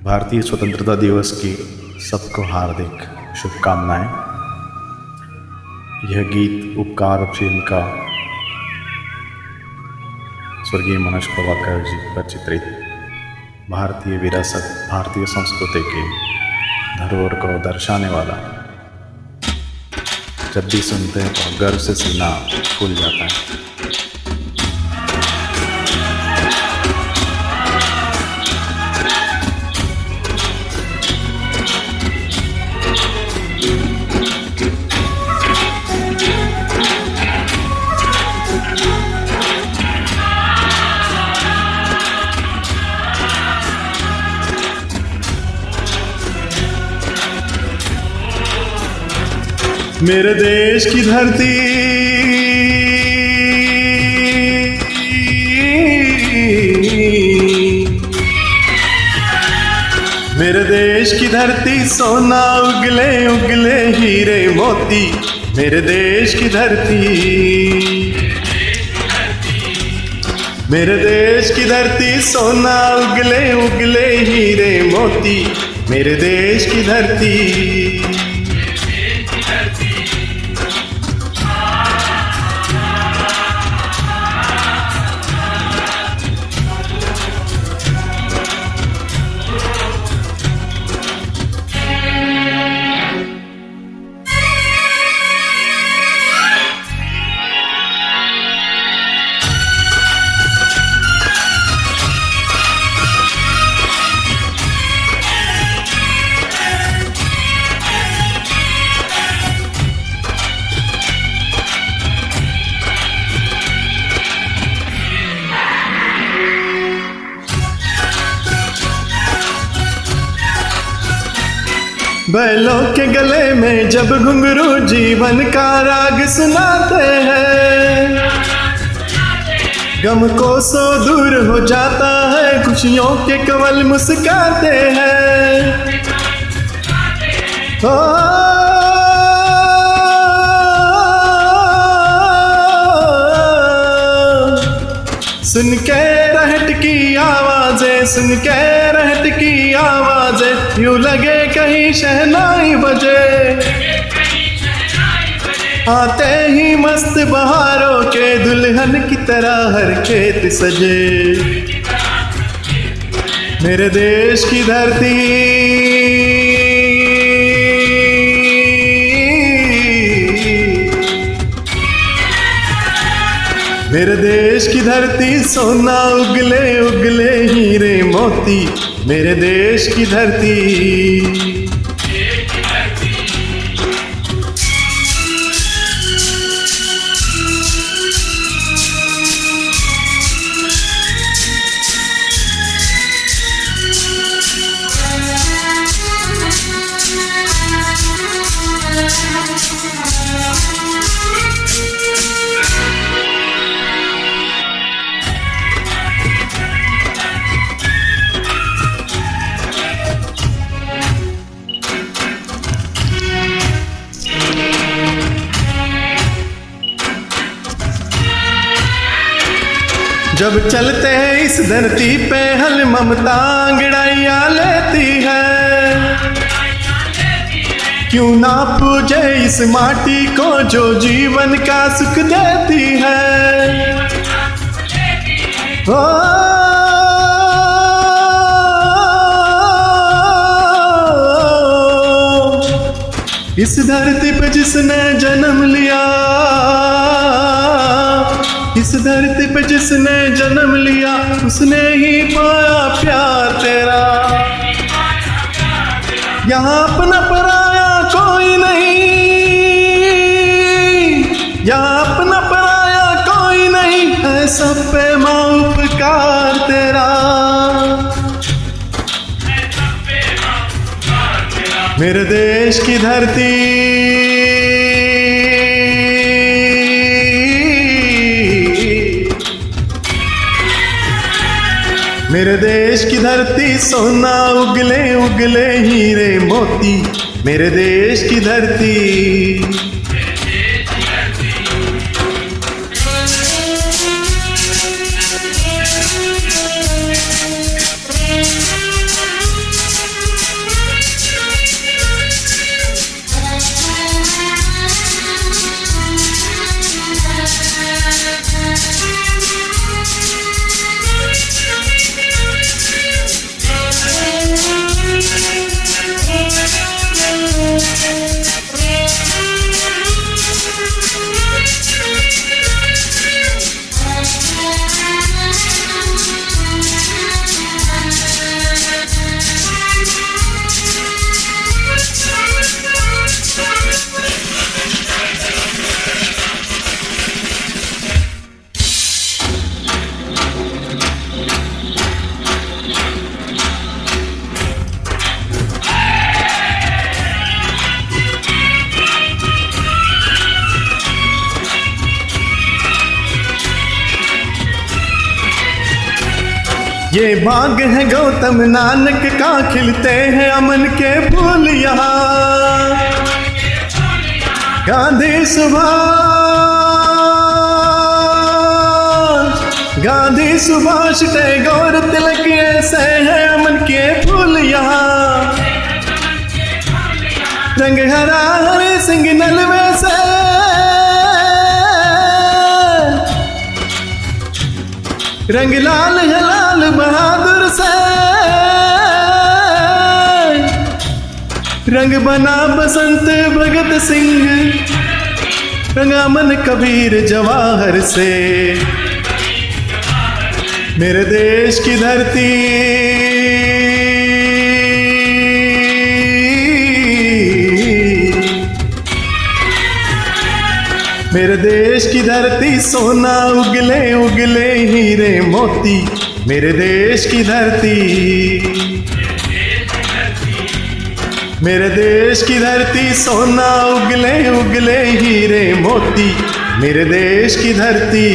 भारतीय स्वतंत्रता दिवस की सबको हार्दिक शुभकामनाएं। यह गीत उपकार फिल्म का स्वर्गीय मनोज प्रभाकर जी पर चित्रित भारतीय विरासत, भारतीय संस्कृति की धरोहर को दर्शाने वाला। जब भी सुनते हैं तो गर्व से सीना फूल जाता है। मेरे देश की धरती मेरे देश की धरती सोना उगले उगले हीरे मोती। मेरे देश की धरती मेरे देश की धरती सोना उगले उगले हीरे मोती। मेरे देश की धरती बैलों के गले में जब घुंघरू जीवन का राग सुनाते हैं, गम को सो दूर हो जाता है, खुशियों के कवल मुस्काते हैं। सुन के रहट की आवाजें, सुन के रहट की आवाजें, यूं लगे कहीं शहनाई बजे। आते ही मस्त बहारों के दुल्हन की तरह हर खेत सजे। मेरे देश की धरती मेरे देश की धरती सोना उगले उगले हीरे मोती। मेरे देश की धरती जब चलते हैं इस धरती पे हल ममता अंगड़ाइया लेती है। क्यों ना पूजे इस माटी को जो जीवन का सुख देती है। ओ इस धरती पे जिसने जन्म लिया, इस धरती पे जिसने जन्म लिया, उसने ही पाया प्यार तेरा। यहाँ अपना पराया कोई नहीं, यहाँ अपना पराया कोई नहीं है, सब पे माँ उपकार तेरा। मेरे देश की धरती मेरे देश की धरती सोना उगले उगले हीरे मोती। मेरे देश की धरती ये बाग है गौतम नानक का, खिलते हैं अमन के फूल यहाँ। गांधी सुभाष टैगोर तिलक, ऐसे हैं अमन के फूल यहाँ। रंग हरा हरे सिंह नलवे से, रंग लाल है लाल बहादुर से, रंग बना बसंत भगत सिंह, रंग अमन कबीर जवाहर से। मेरे देश की धरती मेरे देश की धरती सोना उगले उगले हीरे मोती। मेरे देश की धरती, मेरे देश की धरती सोना उगले उगले हीरे मोती। मेरे देश की धरती।